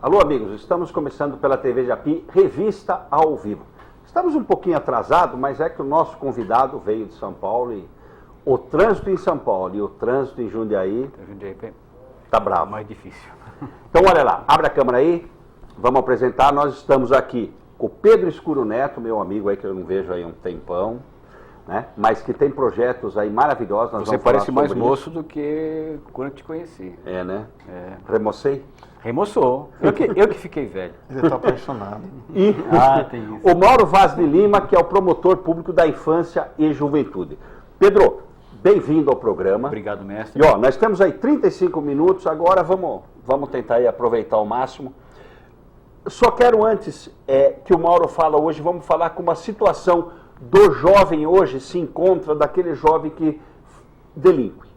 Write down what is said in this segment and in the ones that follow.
Alô, amigos, estamos começando pela TV Japi, revista ao vivo. Estamos um pouquinho atrasados, mas é que o nosso convidado veio de São Paulo e o trânsito em São Paulo e o trânsito em Jundiaí tá bravo. Mais difícil. Então, olha lá, abre a câmera aí, vamos apresentar. Nós estamos aqui com o Pedro Escuro Neto, meu amigo aí que eu não vejo aí um tempão, né? Mas que tem projetos aí maravilhosos. Você parece mais moço do que quando eu te conheci. É, né? É. Remocei? Remoçou. Eu que fiquei velho. Ele está apaixonado. E tem isso. o Mauro Vaz de Lima, que é o promotor público da infância e juventude. Pedro, bem-vindo ao programa. Obrigado, mestre. E ó, nós temos aí 35 minutos, agora vamos tentar aí aproveitar ao máximo. Só quero antes que o Mauro fala hoje, vamos falar com uma situação do jovem hoje se encontra, daquele jovem que delinque.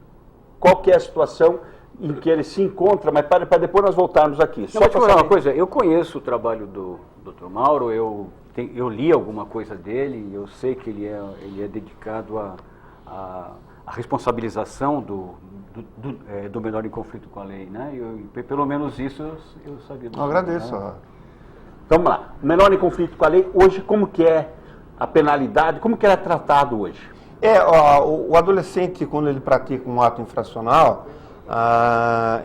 Qual que é a situação em que ele se encontra, mas para depois nós voltarmos aqui. Não, só para falar uma coisa, eu conheço o trabalho do Dr. Mauro, eu li alguma coisa dele, eu sei que ele é dedicado à responsabilização do menor em conflito com a lei, né? Pelo menos isso eu sabia. Eu agradeço. Né? Então, vamos lá. Menor em conflito com a lei, hoje como que é a penalidade, como que é tratado hoje? O adolescente, quando ele pratica um ato infracional,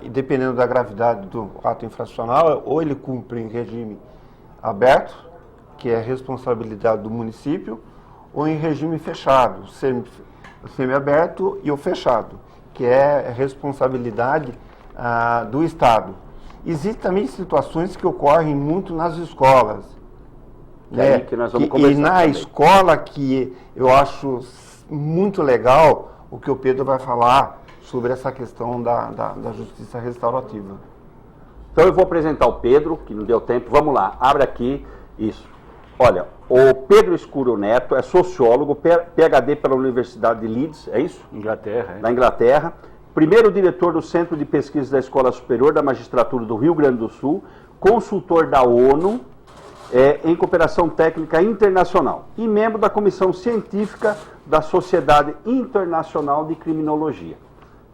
e dependendo da gravidade do ato infracional, ou ele cumpre em regime aberto, que é responsabilidade do município, ou em regime fechado, semiaberto e o fechado, que é responsabilidade do Estado. Existem também situações que ocorrem muito nas escolas. É aí que nós vamos conversar e na também. escola que eu acho muito legal o que o Pedro vai falar sobre essa questão da justiça restaurativa. Então eu vou apresentar o Pedro, que não deu tempo. Vamos lá, abre aqui, isso. Olha, o Pedro Escuro Neto é sociólogo, PhD pela Universidade de Leeds, é isso? Inglaterra. Na Inglaterra. Primeiro diretor do Centro de Pesquisa da Escola Superior da Magistratura do Rio Grande do Sul, consultor da ONU em cooperação técnica internacional e membro da Comissão Científica da Sociedade Internacional de Criminologia.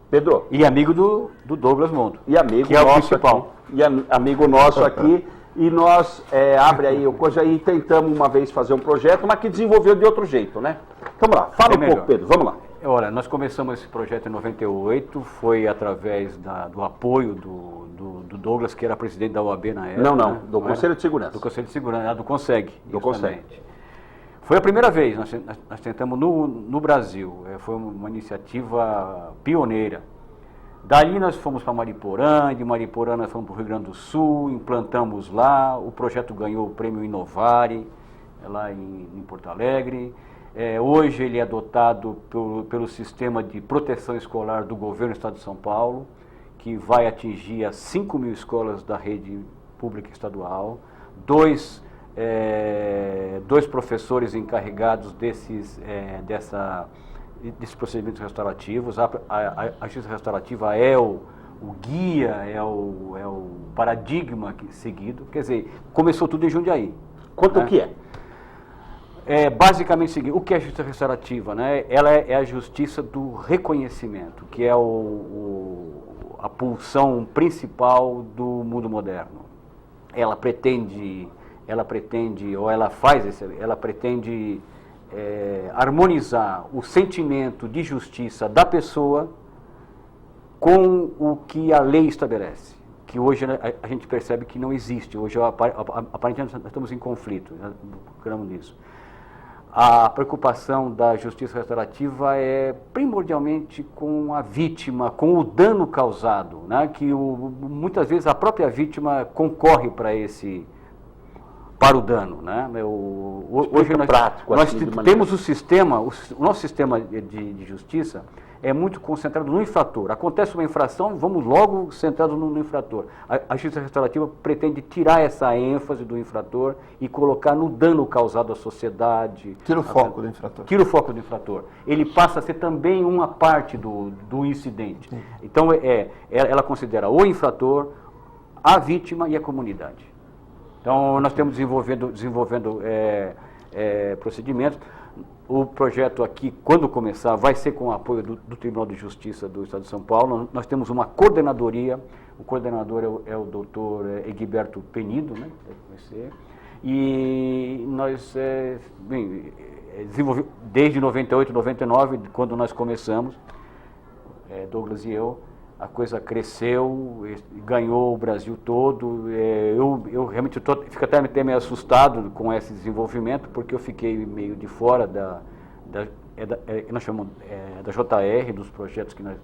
Pedro. E amigo do Douglas Mondo. E amigo que é o nosso principal. aqui. E amigo nosso aqui. E nós abre aí coisa aí, tentamos uma vez fazer um projeto, mas que desenvolveu de outro jeito, né? Vamos lá, fala um pouco, Pedro, vamos lá. Olha, nós começamos esse projeto em 98, foi através do apoio do Douglas, que era presidente da OAB na época. Não, né? do Conselho de Segurança. Do Conselho de Segurança, do CONSEG. Do CONSEG. Foi a primeira vez, nós tentamos no Brasil, foi uma iniciativa pioneira. Daí nós fomos para Mariporã, de Mariporã nós fomos para o Rio Grande do Sul, implantamos lá, o projeto ganhou o prêmio Inovare, lá em Porto Alegre. Hoje ele é adotado pelo sistema de proteção escolar do governo do Estado de São Paulo, que vai atingir as 5 mil escolas da rede pública estadual, dois professores encarregados desses procedimentos restaurativos. A justiça restaurativa é o guia, é o paradigma seguido. Quer dizer, começou tudo em Jundiaí. Quanto que é? Basicamente o seguinte, o que é a justiça restaurativa? Né? Ela é a justiça do reconhecimento, que é a pulsão principal do mundo moderno. Ela pretende harmonizar o sentimento de justiça da pessoa com o que a lei estabelece, que hoje a gente percebe que não existe. Hoje, aparentemente, nós estamos em conflito, nós procuramos nisso. A preocupação da justiça restaurativa é primordialmente com a vítima, com o dano causado, né? Que muitas vezes a própria vítima concorre para o dano, né? Hoje nós temos o nosso sistema de justiça é muito concentrado no infrator. Acontece uma infração, vamos logo centrados no infrator. A justiça restaurativa pretende tirar essa ênfase do infrator e colocar no dano causado à sociedade. Tira o foco do infrator. Tira o foco do infrator. Ele passa a ser também uma parte do incidente. Sim. Então, ela considera o infrator, a vítima e a comunidade. Então, nós temos desenvolvendo procedimentos. O projeto aqui, quando começar, vai ser com o apoio do Tribunal de Justiça do Estado de São Paulo. Nós temos uma coordenadoria o coordenador é o doutor Egberto Penido, né? Deve conhecer. E nós desenvolvemos, desde 98, 99, quando nós começamos, Douglas e eu, a coisa cresceu, ganhou o Brasil todo. Eu realmente fico até meio assustado com esse desenvolvimento, porque eu fiquei meio de fora nós chamamos da JR, dos projetos que nós...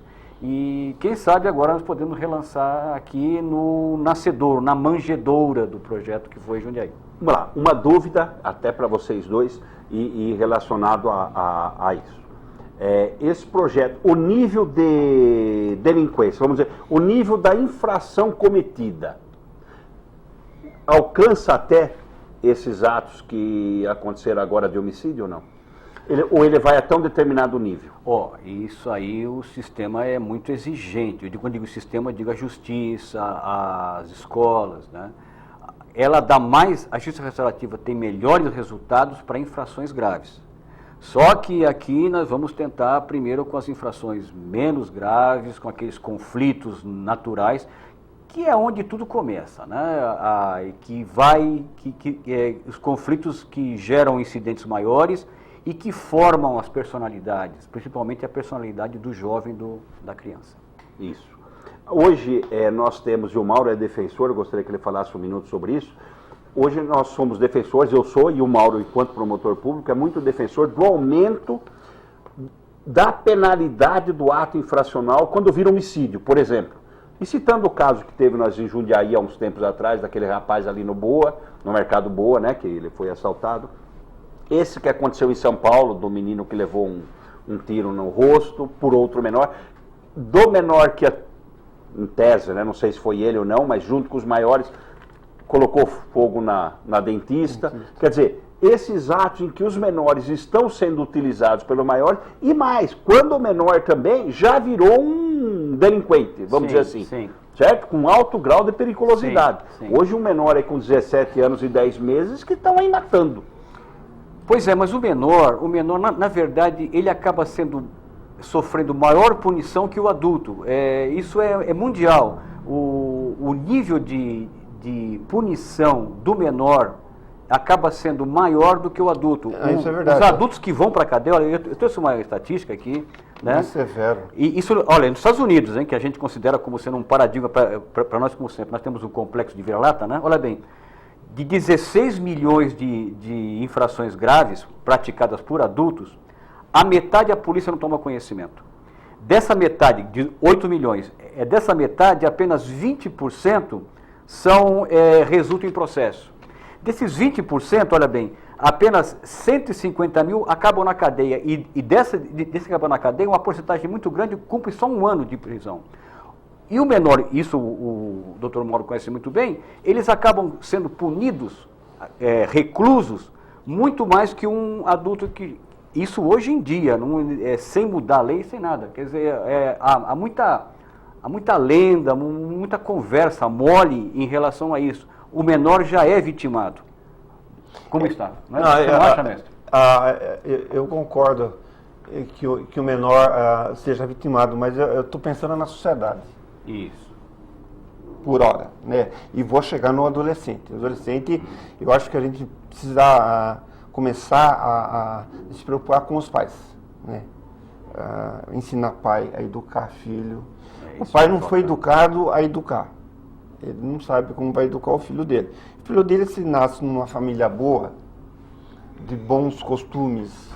E quem sabe agora nós podemos relançar aqui no nascedouro, na manjedoura do projeto que foi Jundiaí. Vamos lá, uma dúvida até para vocês dois e relacionado a isso. Esse projeto, o nível de delinquência, vamos dizer, o nível da infração cometida, alcança até esses atos que aconteceram agora de homicídio ou não? Ou ele vai até um determinado nível? Isso aí o sistema é muito exigente. Quando digo sistema, eu digo a justiça, as escolas, né? Ela dá mais, a justiça restaurativa tem melhores resultados para infrações graves. Só que aqui nós vamos tentar primeiro com as infrações menos graves, com aqueles conflitos naturais, que é onde tudo começa, né? Os conflitos que geram incidentes maiores e que formam as personalidades, principalmente a personalidade do jovem, da criança. Isso. Hoje nós temos, e o Mauro é defensor, eu gostaria que ele falasse um minuto sobre isso. Hoje nós somos defensores, eu sou, e o Mauro, enquanto promotor público, é muito defensor do aumento da penalidade do ato infracional quando vira homicídio, por exemplo. E citando o caso que teve nós em Jundiaí há uns tempos atrás, daquele rapaz ali no Mercado Boa, né, que ele foi assaltado. Esse que aconteceu em São Paulo, do menino que levou um tiro no rosto, por outro menor. Do menor que, em tese, né, não sei se foi ele ou não, mas junto com os maiores, colocou fogo na dentista. Quer dizer, esses atos em que os menores estão sendo utilizados pelo maior, e mais, quando o menor também já virou um delinquente, vamos dizer assim. Sim. Certo? Com alto grau de periculosidade. Sim. Hoje um menor aí com 17 anos e 10 meses que estão aí matando. Pois é, mas o menor na verdade, ele acaba sofrendo maior punição que o adulto. Isso é mundial. O nível de punição do menor acaba sendo maior do que o adulto. Isso é verdade. Os adultos que vão para a cadeia, olha, eu trouxe uma estatística aqui, né? Isso é severo. E isso, olha, nos Estados Unidos, hein, que a gente considera como sendo um paradigma para nós, como sempre, nós temos um complexo de vira-lata, né? Olha bem, de 16 milhões de infrações graves praticadas por adultos, a metade a polícia não toma conhecimento. Dessa metade, de 8 milhões, dessa metade, apenas 20% resultam em processo. Desses 20%, olha bem, apenas 150 mil acabam na cadeia. E desse que acabam na cadeia, uma porcentagem muito grande cumpre só 1 ano de prisão. E o menor, isso o doutor Mauro conhece muito bem, eles acabam sendo punidos, reclusos, muito mais que um adulto que... Isso hoje em dia, sem mudar a lei, sem nada. Quer dizer, há muita lenda, muita conversa mole em relação a isso. O menor já é vitimado. Como está? Não acha, mestre? Eu concordo que o menor seja vitimado, mas eu estou pensando na sociedade. Isso. Por hora, né? E vou chegar no adolescente. O adolescente, eu acho que a gente precisa começar a se preocupar com os pais, né? Ensinar pai a educar filho. O pai não foi educado a educar. Ele não sabe como vai educar o filho dele. O filho dele, se nasce numa família boa, de bons costumes,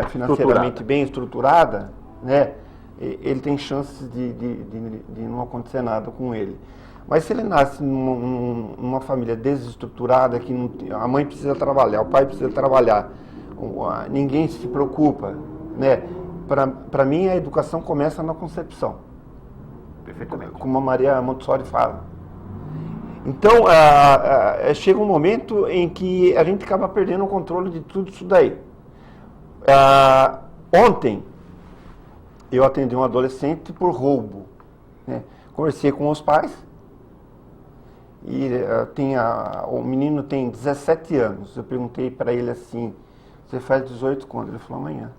financeiramente bem estruturada, né? Ele tem chances de não acontecer nada com ele. Mas se ele nasce numa família desestruturada, que a mãe precisa trabalhar, o pai precisa trabalhar, ninguém se preocupa, né? Para mim, a educação começa na concepção. Perfeitamente. Como a Maria Montessori fala. Então, chega um momento em que a gente acaba perdendo o controle de tudo isso daí. Ontem, eu atendi um adolescente por roubo, né? Conversei com os pais e o menino tem 17 anos. Eu perguntei para ele assim, você faz 18 quando? Ele falou, amanhã.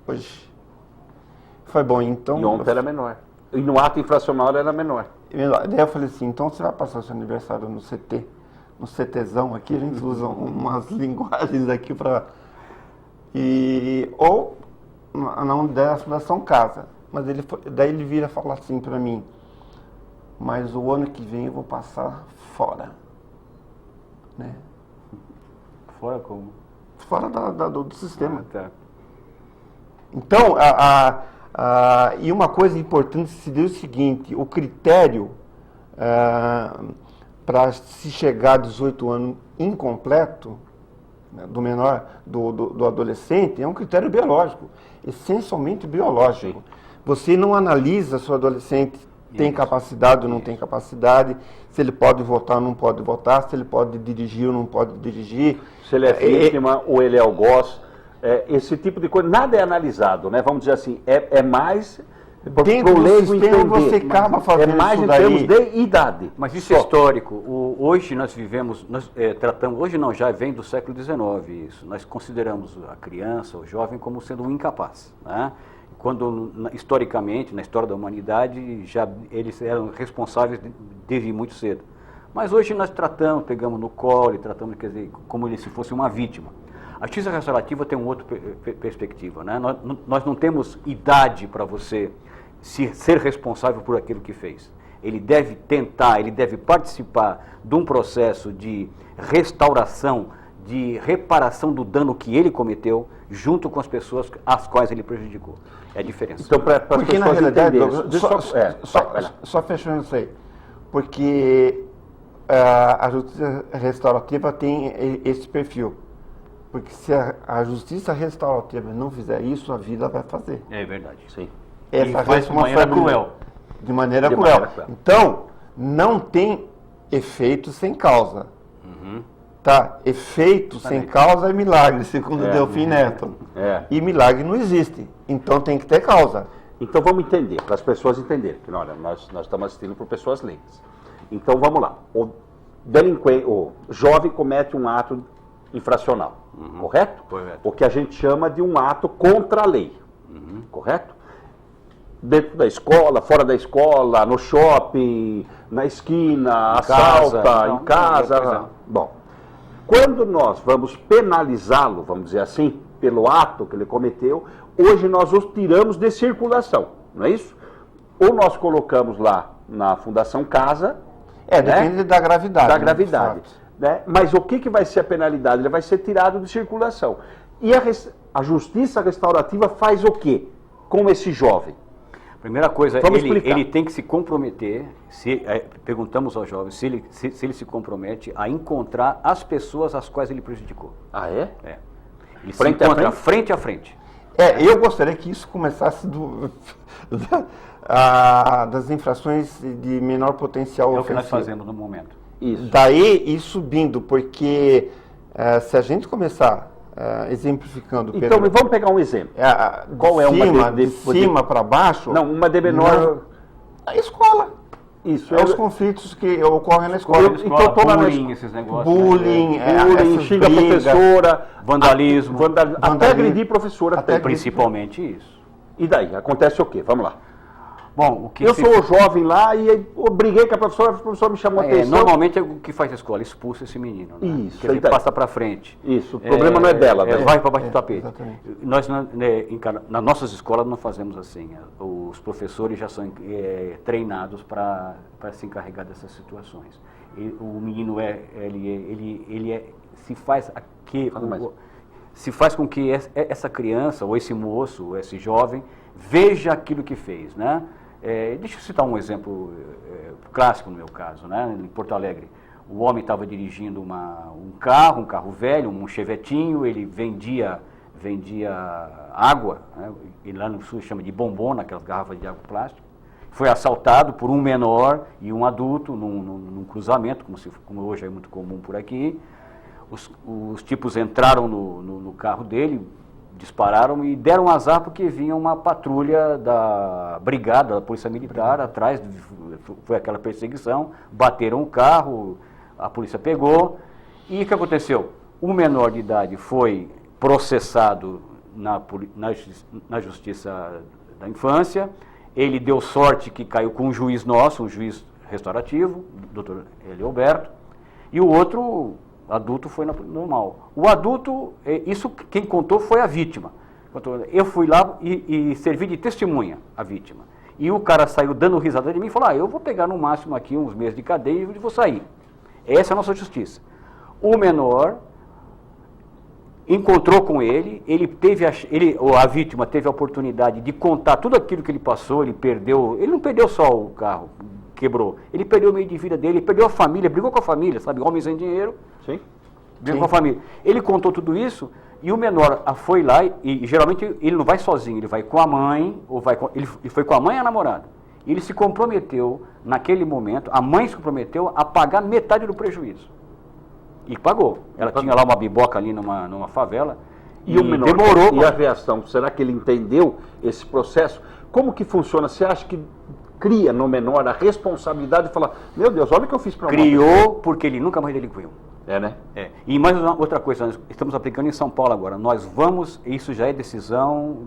Hoje. Foi bom, então... E ontem era menor. E no ato infracional era menor. Daí eu falei assim, então você vai passar o seu aniversário no CT, no CTzão aqui, a gente usa umas linguagens aqui para... Ou não da Fundação Casa. Mas daí ele vira e fala assim para mim, mas o ano que vem eu vou passar fora. Né? Fora como? Fora do sistema. Tá. Então, e uma coisa importante se deu o seguinte, o critério para se chegar a 18 anos incompleto, né, do menor, do adolescente, é um critério biológico, essencialmente biológico. Sim. Você não analisa se o adolescente tem capacidade ou não tem capacidade, se ele pode votar ou não pode votar, se ele pode dirigir ou não pode dirigir. Se ele é vítima ou ele é algoz, esse tipo de coisa, nada é analisado, né? Vamos dizer assim, é mais dentro do sistema você acaba fazendo mais isso em daí. termos de idade. Mas isso é histórico. Hoje nós vivemos, tratamos, hoje não, já vem do século XIX isso. Nós consideramos a criança, o jovem, como sendo um incapaz, né? Quando, historicamente, na história da humanidade, já eles eram responsáveis desde muito cedo. Mas hoje nós tratamos, pegamos no colo, tratamos, quer dizer, como ele se fosse uma vítima. A justiça restaurativa tem uma outra perspectiva, né? Nós não temos idade para você ser responsável por aquilo que fez. Ele deve tentar, ele deve participar de um processo de restauração, de reparação do dano que ele cometeu, junto com as pessoas às quais ele prejudicou. É a diferença. Então, para as Porque na pessoas realidade, entenderem... só fechando isso aí, porque a justiça restaurativa tem esse perfil. Porque se a justiça restaurativa não fizer isso, a vida vai fazer. É verdade. Sim. Essa E faz de maneira cruel. De maneira De cruel. maneira cruel. Então, não tem efeito sem causa. Tá? Efeito sem causa é milagre, segundo Delfim Neto. E milagre não existe. Então tem que ter causa. Então vamos entender, para as pessoas entenderem, que olha, nós estamos assistindo por pessoas leigas. Então vamos lá, o jovem comete um ato infracional, correto? Correto. O que a gente chama de um ato contra a lei, correto? Dentro da escola, fora da escola, no shopping, na esquina, assalta, em casa. Bom, quando nós vamos penalizá-lo, vamos dizer assim, pelo ato que ele cometeu, hoje nós os tiramos de circulação, não é isso? Ou nós colocamos lá na Fundação Casa... depende da gravidade. Da gravidade. Né? Mas o que vai ser a penalidade? Ele vai ser tirado de circulação. E a justiça restaurativa faz o quê com esse jovem? Primeira coisa, ele tem que se comprometer, perguntamos ao jovem se ele se compromete a encontrar as pessoas às quais ele prejudicou. Ah, é? É. Ele se encontra frente a frente. Eu gostaria que isso começasse das infrações de menor potencial ofensivo. É o que nós fazemos no momento. Isso. Daí ir subindo, porque se a gente começar exemplificando... Então, vamos pegar um exemplo. Qual é uma de cima para baixo? Não, uma de menor... A escola. Isso. Os conflitos que ocorrem na escola. Então, bullying, esses negócios. Bullying, xinga a professora. Vandalismo. Até agredir professora. Principalmente isso. E daí? Acontece o quê? Vamos lá. Bom, o que eu sou jovem lá e eu briguei com a professora me chamou a atenção. Normalmente é o que faz a escola, expulsa esse menino. Né? Isso. Que ele passa para frente. Isso, o problema não é dela. Vai para baixo do tapete. Exatamente. Nós, nas nossas escolas, não fazemos assim. Os professores já são treinados para se encarregar dessas situações. O menino se faz com que essa criança, ou esse moço, ou esse jovem, veja aquilo que fez, né? Deixa eu citar um exemplo clássico no meu caso, né? Em Porto Alegre. O homem estava dirigindo um carro velho, um chevetinho, ele vendia água, né? E lá no sul chama de bombom, aquelas garrafas de água plástica. Foi assaltado por um menor e um adulto num cruzamento, como hoje é muito comum por aqui. Os tipos entraram no carro dele, dispararam e deram azar porque vinha uma patrulha da brigada, da polícia militar atrás, foi aquela perseguição, bateram o carro, a polícia pegou, e o que aconteceu? O menor de idade foi processado na justiça da infância, Ele deu sorte que caiu com um juiz nosso, um juiz restaurativo, doutor Elioberto, e o outro adulto foi normal. O adulto, isso quem contou foi a vítima. Eu fui lá e servi de testemunha a vítima. E o cara saiu dando risada de mim e falou, eu vou pegar no máximo aqui uns meses de cadeia e vou sair. Essa é a nossa justiça. O menor encontrou com ele, a vítima teve a oportunidade de contar tudo aquilo que ele passou, ele não perdeu só o carro, quebrou, ele perdeu o meio de vida dele, ele perdeu a família, brigou com a família, sabe, homem sem dinheiro, Sim. brigou com a família. Ele contou tudo isso e o menor foi lá e geralmente ele não vai sozinho, ele vai com a mãe, ele foi com a mãe e a namorada. Ele se comprometeu, naquele momento, a mãe se comprometeu a pagar metade do prejuízo. E pagou. Ela tinha lá uma biboca ali numa favela. E o menor, demorou. E a reação? Será que ele entendeu esse processo? Como que funciona? Você acha que cria no menor a responsabilidade de falar, meu Deus, olha o que eu fiz para uma Criou porque ele nunca mais delinquiu. Né? E mais outra coisa, nós estamos aplicando em São Paulo agora. Nós vamos, isso já é decisão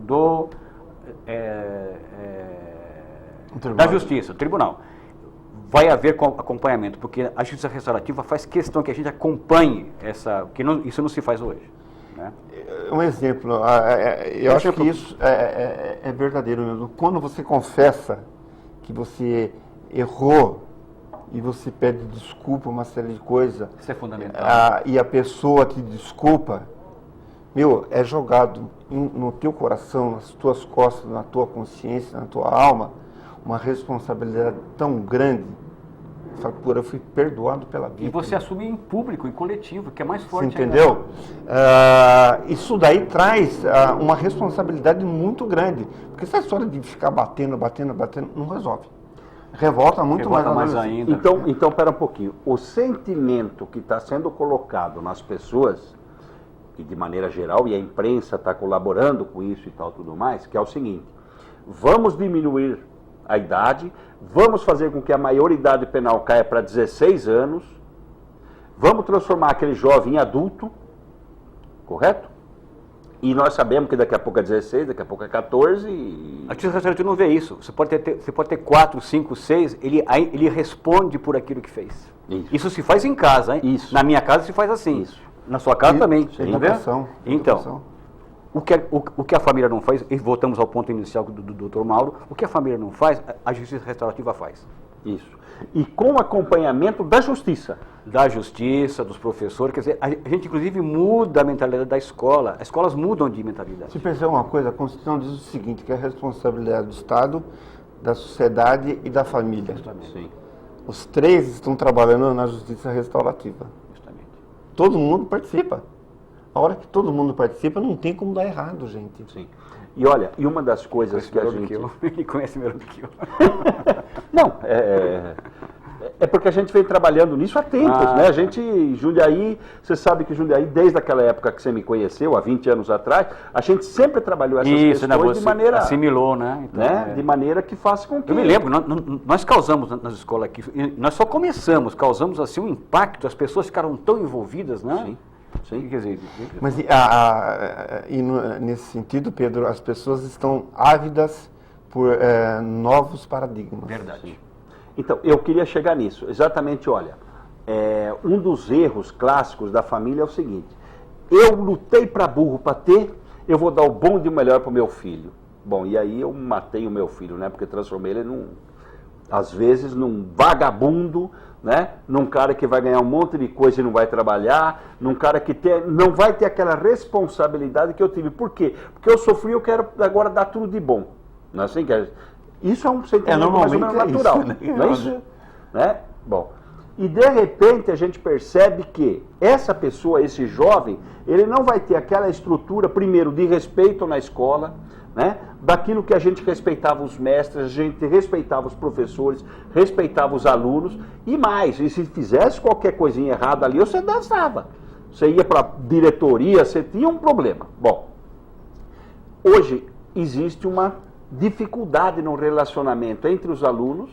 da Justiça, do Tribunal. Vai haver acompanhamento, porque a Justiça Restaurativa faz questão que a gente acompanhe isso não se faz hoje. Né? Um exemplo, eu acho que isso é verdadeiro mesmo. Quando você confessa que você errou e você pede desculpa, uma série de coisas, isso é fundamental. E a pessoa te desculpa, é jogado no teu coração, nas tuas costas, na tua consciência, na tua alma, uma responsabilidade tão grande. Eu fui perdoado pela vida. E você assume em público, em coletivo, que é mais forte. Você entendeu? Isso daí traz uma responsabilidade muito grande. Porque essa história de ficar batendo, não resolve. Revolta muito mais ainda. Então, pera um pouquinho. O sentimento que está sendo colocado nas pessoas, e de maneira geral, e a imprensa está colaborando com isso e tal, tudo mais, que é o seguinte, vamos diminuir a idade, vamos fazer com que a maioridade penal caia para 16 anos, vamos transformar aquele jovem em adulto, correto? E nós sabemos que daqui a pouco é 16, daqui a pouco é 14 e... A Justiça Restaurativa não vê isso. Você pode ter 4, 5, 6, ele responde por aquilo que fez. Isso se faz em casa, hein? Isso. Na minha casa se faz assim. Isso. Na sua casa também. Educação. Então, o que a família não faz, e voltamos ao ponto inicial do Dr. Mauro, o que a família não faz, a Justiça Restaurativa faz. Isso. E com acompanhamento da Justiça. Da Justiça, dos professores, quer dizer, a gente inclusive muda a mentalidade da escola, as escolas mudam de mentalidade. Se pensar uma coisa, a Constituição diz o seguinte, que é a responsabilidade do Estado, da sociedade e da família. Sim. Os três estão trabalhando na Justiça Restaurativa. Justamente. Todo mundo participa. A hora que todo mundo participa, não tem como dar errado, gente. Sim. E olha, e uma das coisas que a gente... Ele conhece melhor do que eu. Não, é porque a gente vem trabalhando nisso há tempos, né? A gente, Jundiaí, você sabe que Jundiaí, desde aquela época que você me conheceu, há 20 anos atrás, a gente sempre trabalhou essas questões de maneira... assimilou, né? Então, De maneira que faça com que... Eu me lembro, nós causamos nas escolas aqui, nós só causamos assim um impacto, as pessoas ficaram tão envolvidas, né? Sim. Sim. Quer dizer, mas nesse sentido, Pedro, as pessoas estão ávidas por novos paradigmas. Verdade. Sim. Então, eu queria chegar nisso. Exatamente, olha, um dos erros clássicos da família é o seguinte, eu lutei para burro para ter, eu vou dar o bom e o melhor para o meu filho. Bom, e aí eu matei o meu filho, né? Porque transformei ele às vezes, num vagabundo, né? Num cara que vai ganhar um monte de coisa e não vai trabalhar, num cara que não vai ter aquela responsabilidade que eu tive. Por quê? Porque eu sofri, eu quero agora dar tudo de bom. Não é assim que isso é um sentimento mais ou menos natural, isso, né? Não é isso? Né? Bom, e de repente a gente percebe que essa pessoa, esse jovem, ele não vai ter aquela estrutura, primeiro, de respeito na escola, né? Daquilo que a gente respeitava os mestres, a gente respeitava os professores, respeitava os alunos, e mais, e se fizesse qualquer coisinha errada ali, você dançava. Você ia para a diretoria, você tinha um problema. Bom, hoje existe uma dificuldade no relacionamento entre os alunos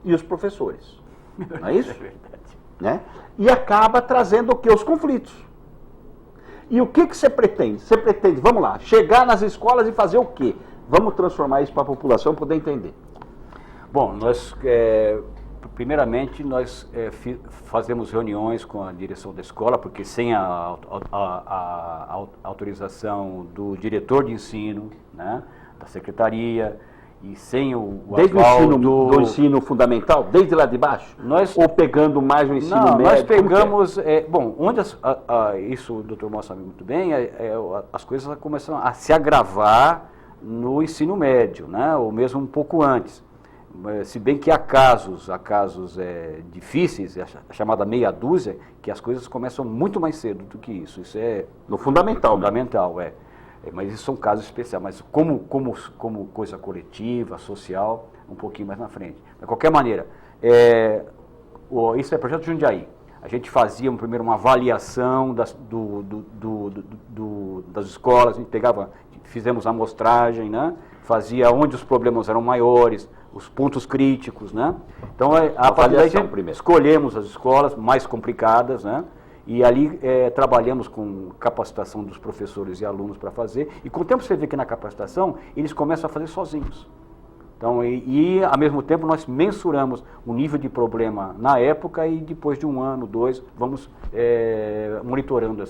e os professores. Não é isso? É verdade. Né? E acaba trazendo o quê? Os conflitos. E o que você pretende? Você pretende, vamos lá, chegar nas escolas e fazer o quê? Vamos transformar isso para a população poder entender. Bom, nós, primeiramente, nós fazemos reuniões com a direção da escola, porque sem a autorização do diretor de ensino, né, da secretaria, e sem o desde aval o ensino, do ensino fundamental, desde lá de baixo? Ou pegando mais o ensino médio? Nós pegamos, bom, onde isso o doutor Mó sabe muito bem, as coisas começam a se agravar no ensino médio, né, ou mesmo um pouco antes. Se bem que há casos difíceis, a chamada meia dúzia, que as coisas começam muito mais cedo do que isso. Isso é no fundamental. Fundamental, mas isso são casos especiais. Mas como coisa coletiva, social, um pouquinho mais na frente. De qualquer maneira, isso é projeto Jundiaí. A gente fazia primeiro uma avaliação das escolas, a gente fizemos a amostragem, né? Fazia onde os problemas eram maiores, os pontos críticos, né? Então, a partir daí, escolhemos as escolas mais complicadas, né? E ali trabalhamos com capacitação dos professores e alunos para fazer. E com o tempo você vê que na capacitação eles começam a fazer sozinhos. Então, ao mesmo tempo nós mensuramos o nível de problema na época e depois de 1 ano, 2, vamos monitorando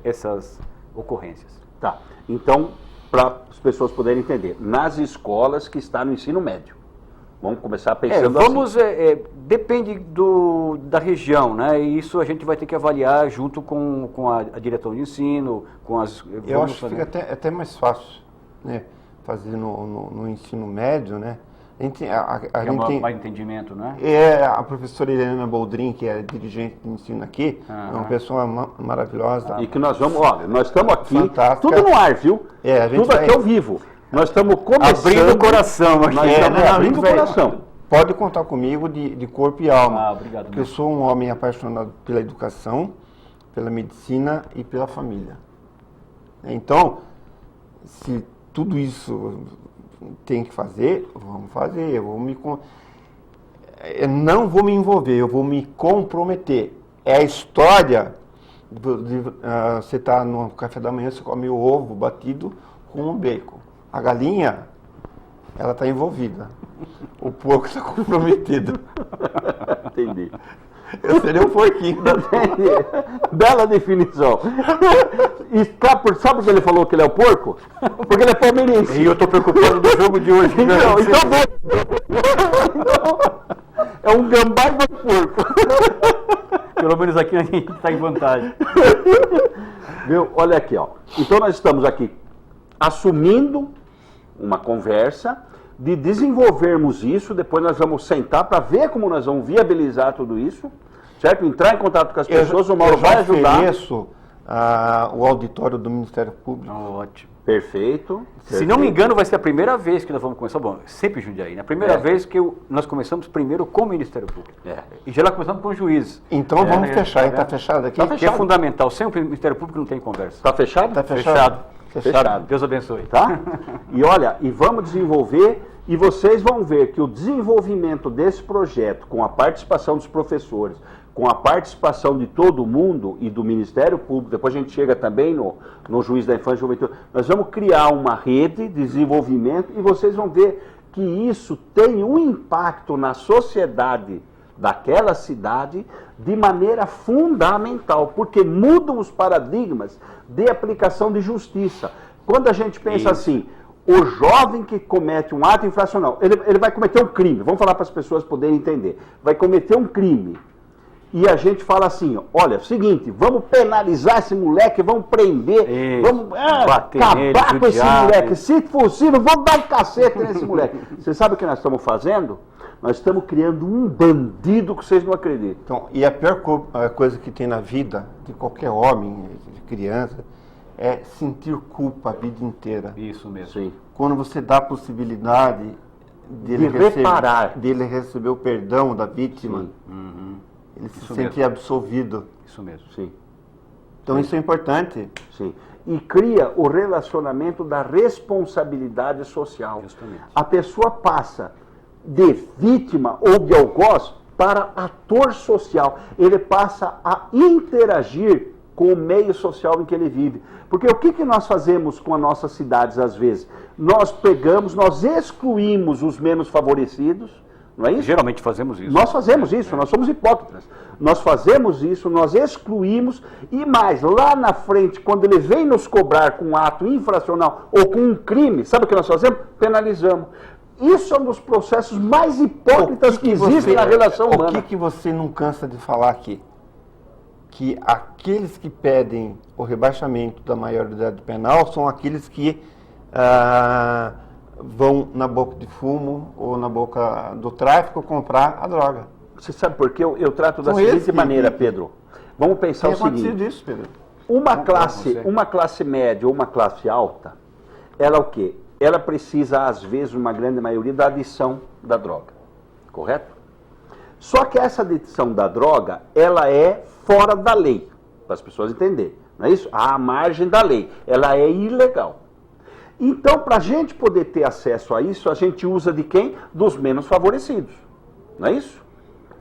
essas ocorrências. Tá, então, para as pessoas poderem entender, nas escolas que está no ensino médio. Vamos começar pensando assim. Depende da região, né? E isso a gente vai ter que avaliar junto com a direção de ensino, com as... Eu acho que fica até mais fácil, né? Fazer no ensino médio, né? A gente tem mais entendimento, né? A professora Helena Boldrin, que é dirigente de ensino aqui, é uma pessoa maravilhosa. E que nós estamos aqui, fantástica. Tudo no ar, viu? Tudo aqui ao vivo. Nós estamos começando... Abrindo o coração aqui. Nós estamos abrindo o coração. Pode contar comigo de corpo e alma. Obrigado. Porque eu sou um homem apaixonado pela educação, pela medicina e pela família. Então, se tudo isso tem que fazer, vamos fazer. Eu não vou me envolver, eu vou me comprometer. É a história de você estar no café da manhã, você come o ovo batido com um bacon. A galinha, ela está envolvida. O porco está comprometido. Entendi. Eu seria um porquinho. Bela definição. E sabe por que ele falou que ele é o porco? Porque ele é palmeirense. E eu estou preocupado do jogo de hoje. Então, é um gambá do porco. Pelo menos aqui a gente está em vantagem. Viu? Olha aqui, ó. Então nós estamos aqui assumindo uma conversa de desenvolvermos isso, depois nós vamos sentar para ver como nós vamos viabilizar tudo isso, certo? Entrar em contato com as pessoas, o Mauro vai ajudar. Eu ofereço o auditório do Ministério Público. Ótimo. Perfeito. Se não me engano, vai ser a primeira vez que nós vamos começar. Bom, sempre Jundiaí, né? A primeira vez que nós começamos primeiro com o Ministério Público. E já lá começamos com o juiz. Então vamos fechar. Está fechado aqui? Tá fechado. Que é fundamental. Sem o Ministério Público não tem conversa. Está fechado? Está fechado. Fechado. Deus abençoe. Tá? E olha, vamos desenvolver, e vocês vão ver que o desenvolvimento desse projeto, com a participação dos professores, com a participação de todo mundo e do Ministério Público, depois a gente chega também no Juiz da Infância e Juventude, nós vamos criar uma rede de desenvolvimento e vocês vão ver que isso tem um impacto na sociedade daquela cidade de maneira fundamental, porque mudam os paradigmas de aplicação de justiça. Quando a gente pensa assim, o jovem que comete um ato infracional, ele vai cometer um crime, vamos falar para as pessoas poderem entender, vai cometer um crime, e a gente fala assim, olha, seguinte, vamos penalizar esse moleque, vamos prender, vamos acabar com esse moleque, se possível, vamos dar um cacete nesse moleque. Você sabe o que nós estamos fazendo? Nós estamos criando um bandido que vocês não acreditam. Então, e a pior coisa que tem na vida de qualquer homem, de criança, é sentir culpa a vida inteira. Isso mesmo. Sim. Quando você dá a possibilidade dele receber o perdão da vítima, ele se sente absolvido. Isso mesmo. Sim. Então isso é importante. Sim. E cria o relacionamento da responsabilidade social. Justamente. A pessoa passa de vítima ou de algoz para ator social. Ele passa a interagir com o meio social em que ele vive. Porque o que nós fazemos com as nossas cidades às vezes? Nós pegamos, nós excluímos os menos favorecidos, não é isso? Geralmente fazemos isso. Nós fazemos isso, nós somos hipócritas. Nós fazemos isso, nós excluímos, e mais, lá na frente, quando ele vem nos cobrar com um ato infracional ou com um crime, sabe o que nós fazemos? Penalizamos. Isso é um dos processos mais hipócritas que existem na relação humana. O que você não cansa de falar aqui? Que aqueles que pedem o rebaixamento da maioridade penal são aqueles que vão na boca de fumo ou na boca do tráfico comprar a droga. Você sabe por quê? Eu trato da seguinte maneira, Pedro. Vamos pensar o seguinte. Isso, Pedro. Uma classe média ou uma classe alta, ela o quê? Ela precisa, às vezes, uma grande maioria, da adição da droga. Correto? Só que essa adição da droga, ela é fora da lei, para as pessoas entenderem. Não é isso? À margem da lei. Ela é ilegal. Então, para a gente poder ter acesso a isso, a gente usa de quem? Dos menos favorecidos. Não é isso?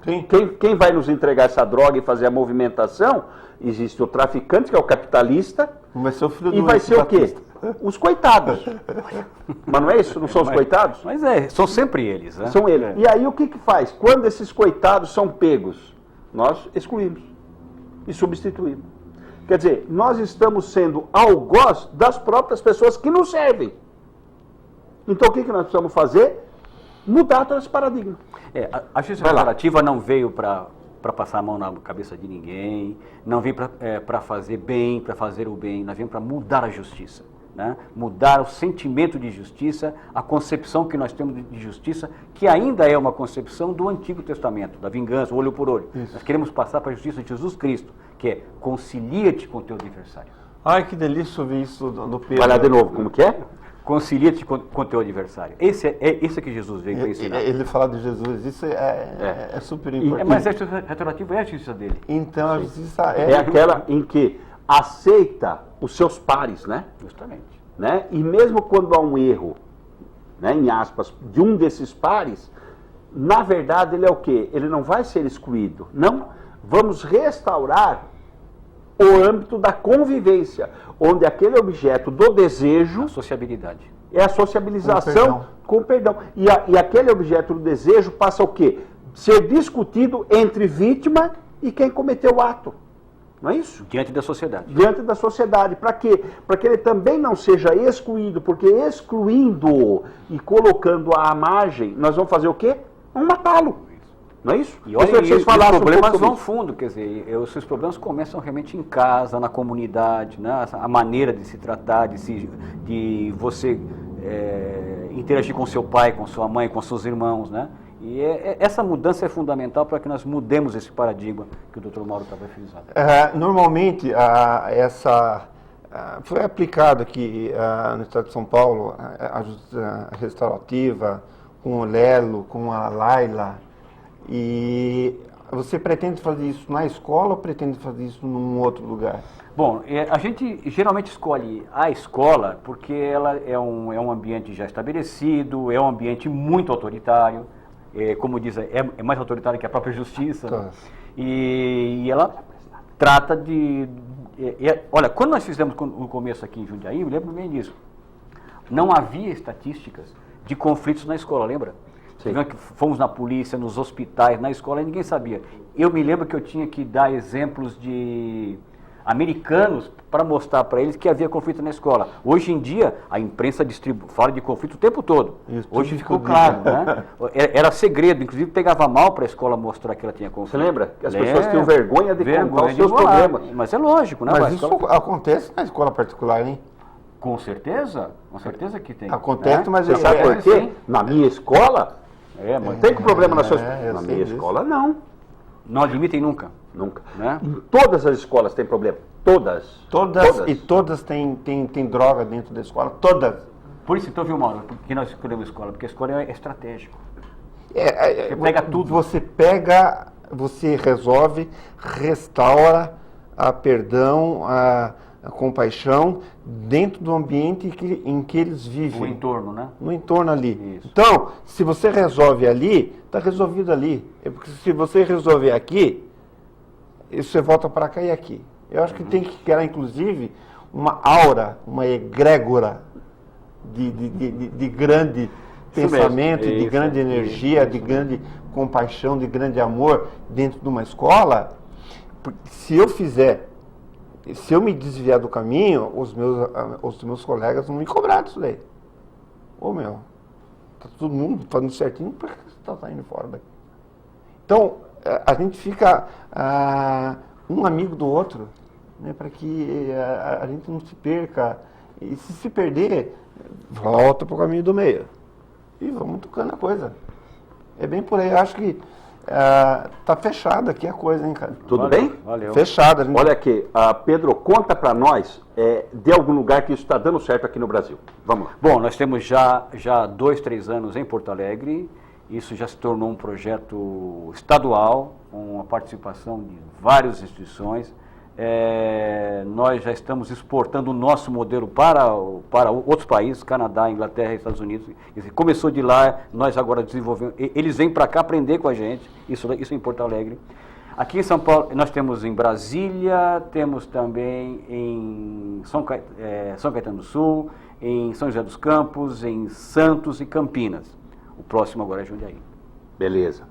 Sim. Quem vai nos entregar essa droga e fazer a movimentação? Existe o traficante, que é o capitalista. Vai ser o filho do e vai ser o quê? Os coitados. Mas não é isso? Não são os coitados? Mas são sempre eles, né? São eles. E aí o que faz? Quando esses coitados são pegos, nós excluímos e substituímos. Quer dizer, nós estamos sendo algoz das próprias pessoas que nos servem. Então o que nós precisamos fazer? Mudar todo esse paradigma. A justiça restaurativa não veio para passar a mão na cabeça de ninguém, não veio para fazer bem, para fazer o bem, nós viemos para mudar a justiça. Né? Mudar o sentimento de justiça, a concepção que nós temos de justiça, que ainda é uma concepção do Antigo Testamento, da vingança, olho por olho. Isso. Nós queremos passar para a justiça de Jesus Cristo, que é concilia-te com o teu adversário. Ai, que delícia ouvir isso do Pedro. Vai lá de novo, como que é? Concilia-te com o teu adversário. Esse é que Jesus veio para ensinar. Ele falar de Jesus, isso é super importante. Mas a justiça restaurativa é a justiça dele. Então, a justiça é aquela em que aceita os seus pares, né? Justamente. Né? E mesmo quando há um erro, né, em aspas, de um desses pares, na verdade ele é o quê? Ele não vai ser excluído. Não, vamos restaurar o âmbito da convivência, onde aquele objeto do desejo... A sociabilidade. É a sociabilização com o perdão. E aquele objeto do desejo passa o quê? Ser discutido entre vítima e quem cometeu o ato. Não é isso? Diante da sociedade. Diante da sociedade. Para quê? Para que ele também não seja excluído, porque excluindo-o e colocando-o à margem, nós vamos fazer o quê? Vamos matá-lo. Não é isso? E olha, os problemas vão fundo, quer dizer, os seus problemas começam realmente em casa, na comunidade, né? A maneira de se tratar, de você interagir com seu pai, com sua mãe, com seus irmãos, né? E essa mudança é fundamental para que nós mudemos esse paradigma que o Dr. Mauro estava frisando. Normalmente, foi aplicado aqui no estado de São Paulo a justiça restaurativa, com o Lelo, com a Laila. E você pretende fazer isso na escola ou pretende fazer isso num outro lugar? Bom, a gente geralmente escolhe a escola porque ela é um ambiente já estabelecido, é um ambiente muito autoritário, como diz, é mais autoritário que a própria justiça. Tá. Né? E ela trata olha, quando nós fizemos no começo aqui em Jundiaí, eu lembro bem disso, não havia estatísticas de conflitos na escola, lembra? Fomos na polícia, nos hospitais, na escola, e ninguém sabia. Eu me lembro que eu tinha que dar exemplos de americanos para mostrar para eles que havia conflito na escola. Hoje em dia, a imprensa fala de conflito o tempo todo. Isso, hoje ficou claro, né? Era segredo, inclusive pegava mal para a escola mostrar que ela tinha conflito. Você lembra? Que as pessoas tinham vergonha de contar os seus problemas. Mas é lógico, né? Mas isso acontece na escola particular, hein? Com certeza que tem. Acontece, né? Mas você sabe por quê? Na minha escola... Mas tem problema na sua escola? Na minha escola, não. Não admitem nunca? Nunca. Né? Em todas as escolas tem problema. Todas. E todas têm droga dentro da escola. Todas. Por isso, então, viu, Mauro, por que nós escolhemos a escola? Porque a escola é estratégico. Você pega tudo. Você resolve, restaura a perdão, a compaixão dentro do ambiente em que eles vivem. O entorno, né? No entorno ali. Isso. Então, se você resolve ali, está resolvido ali. Porque se você resolver aqui, você volta para cá e aqui. Eu acho que tem que criar, inclusive, uma aura, uma egrégora de grande pensamento, de grande energia, de grande compaixão, de grande amor dentro de uma escola. Porque se eu me desviar do caminho, os meus colegas vão me cobrar disso daí. Ô meu, tá todo mundo fazendo certinho, por que você está saindo fora daqui? Então, a gente fica um amigo do outro, né, para que a gente não se perca. E se perder, volta para o caminho do meio. E vamos tocando a coisa. É bem por aí. Eu acho que tá fechada aqui a coisa, hein, cara? Tudo bem? Valeu. Fechada. Olha aqui, Pedro, conta para nós de algum lugar que isso está dando certo aqui no Brasil. Vamos lá. Bom, nós temos já 2, 3 anos em Porto Alegre. Isso já se tornou um projeto estadual, com a participação de várias instituições. Nós já estamos exportando o nosso modelo para outros países, Canadá, Inglaterra e Estados Unidos. Começou de lá, nós agora desenvolvemos. Eles vêm para cá aprender com a gente, isso em Porto Alegre. Aqui em São Paulo, nós temos em Brasília, temos também em São Caetano do Sul, em São José dos Campos, em Santos e Campinas. O próximo agora é Jundiaí. Beleza.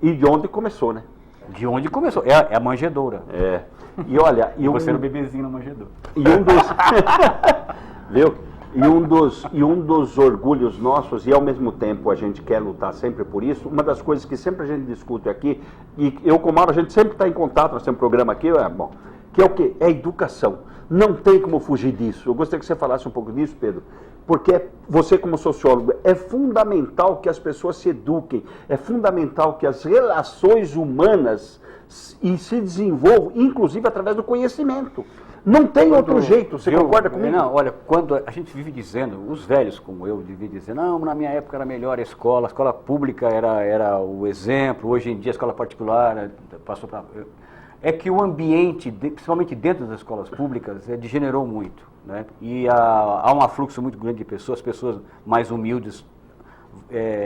E de onde começou, né? De onde começou? É a manjedoura. E olha... Você era o bebezinho na manjedoura. E um dos... Viu? E um dos orgulhos nossos, e ao mesmo tempo a gente quer lutar sempre por isso, uma das coisas que sempre a gente discute aqui, e eu com o Mauro, a gente sempre está em contato, nós temos um programa aqui, que é o quê? É a educação. Não tem como fugir disso. Eu gostaria que você falasse um pouco disso, Pedro, porque você como sociólogo, é fundamental que as pessoas se eduquem, é fundamental que as relações humanas se desenvolvam, inclusive através do conhecimento. Não tem outro jeito, você concorda comigo? Não, olha, quando a gente vive dizendo, os velhos como eu vivem dizendo, não, na minha época era melhor a escola pública era o exemplo, hoje em dia a escola particular passou para... É que o ambiente, principalmente dentro das escolas públicas, degenerou muito, né? E há um afluxo muito grande de pessoas, mais humildes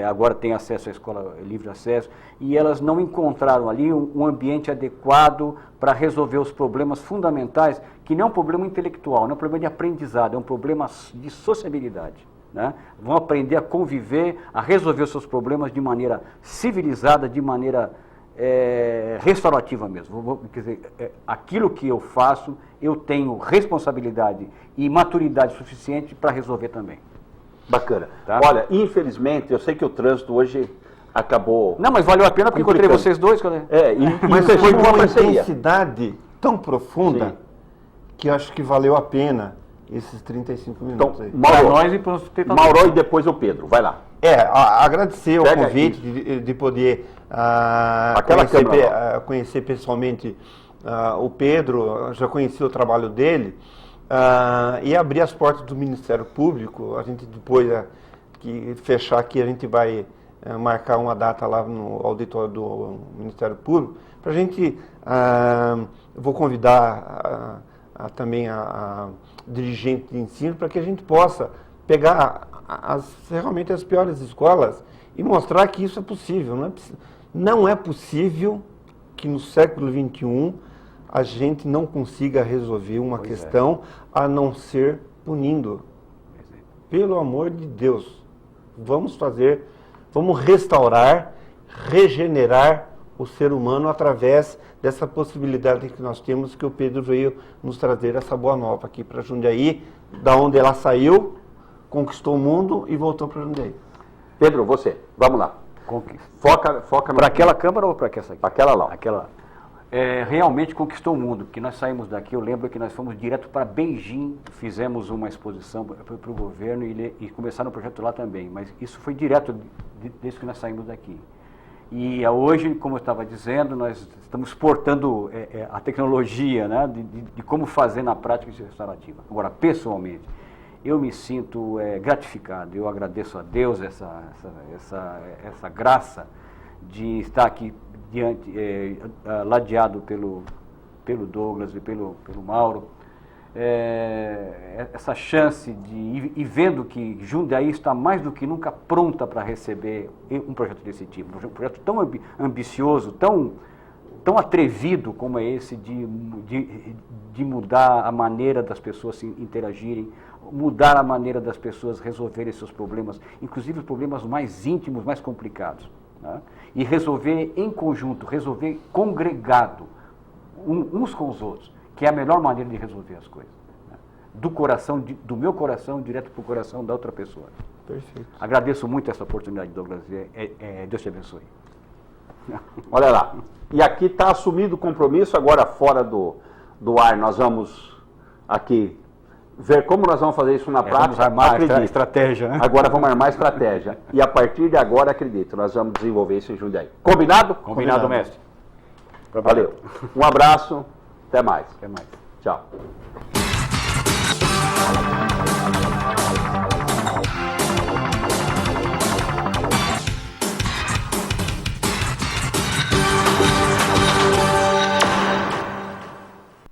agora têm acesso à escola livre acesso, e elas não encontraram ali um ambiente adequado para resolver os problemas fundamentais, que não é um problema intelectual, não é um problema de aprendizado, é um problema de sociabilidade, né? Vão aprender a conviver, a resolver os seus problemas de maneira civilizada, de maneira restaurativa mesmo. Quer dizer, aquilo que eu faço, eu tenho responsabilidade e maturidade suficiente para resolver também. Bacana. Tá? Olha, infelizmente, eu sei que o trânsito hoje acabou... Não, mas valeu a pena porque encontrei vocês dois. Mas foi de uma intensidade tão profunda, sim, que eu acho que valeu a pena esses 35 minutos então, aí. Mauro, nós e para os Mauro e depois o Pedro, vai lá. Agradecer o convite de poder conhecer pessoalmente o Pedro, já conheci o trabalho dele, e abrir as portas do Ministério Público. A gente depois que fechar aqui, a gente vai marcar uma data lá no auditório do Ministério Público, para a gente, eu vou convidar também a dirigente de ensino, para que a gente possa pegar realmente as piores escolas e mostrar que isso é possível. Não é possível que no século XXI a gente não consiga resolver uma questão a não ser punindo. Pelo amor de Deus, vamos restaurar, regenerar o ser humano através dessa possibilidade que nós temos, que o Pedro veio nos trazer essa boa nova aqui para Jundiaí, da onde ela saiu, conquistou o mundo e voltou para Jundiaí. Pedro, você, vamos lá. Foca para aquela câmara ou para essa aqui? Para aquela lá. Aquela. Realmente conquistou o mundo, porque nós saímos daqui, eu lembro que nós fomos direto para Beijing, fizemos uma exposição para o governo e começaram o projeto lá também, mas isso foi direto desde que nós saímos daqui. E hoje, como eu estava dizendo, nós estamos exportando a tecnologia, né, de como fazer na prática isso restaurativa. Agora, pessoalmente, eu me sinto gratificado, eu agradeço a Deus essa graça de estar aqui ladeado pelo Douglas e pelo Mauro, essa chance de ir vendo que Jundiaí está mais do que nunca pronta para receber um projeto desse tipo, um projeto tão ambicioso, tão tão atrevido como é esse de mudar a maneira das pessoas se interagirem, mudar a maneira das pessoas resolverem seus problemas, inclusive os problemas mais íntimos, mais complicados, né? E resolver em conjunto, resolver congregado, uns com os outros, que é a melhor maneira de resolver as coisas, né? Do meu coração direto para o coração da outra pessoa. Perfeito. Agradeço muito essa oportunidade, Douglas. Deus te abençoe. Olha lá. E aqui está assumido o compromisso, agora fora do ar, nós vamos aqui ver como nós vamos fazer isso na prática. Vamos armar acredito. estratégia, né? Agora vamos armar estratégia. E a partir de agora, acredito, nós vamos desenvolver isso em Jundiaí. Combinado? Combinado, mestre. Valeu. Um abraço. Até mais. Até mais. Tchau.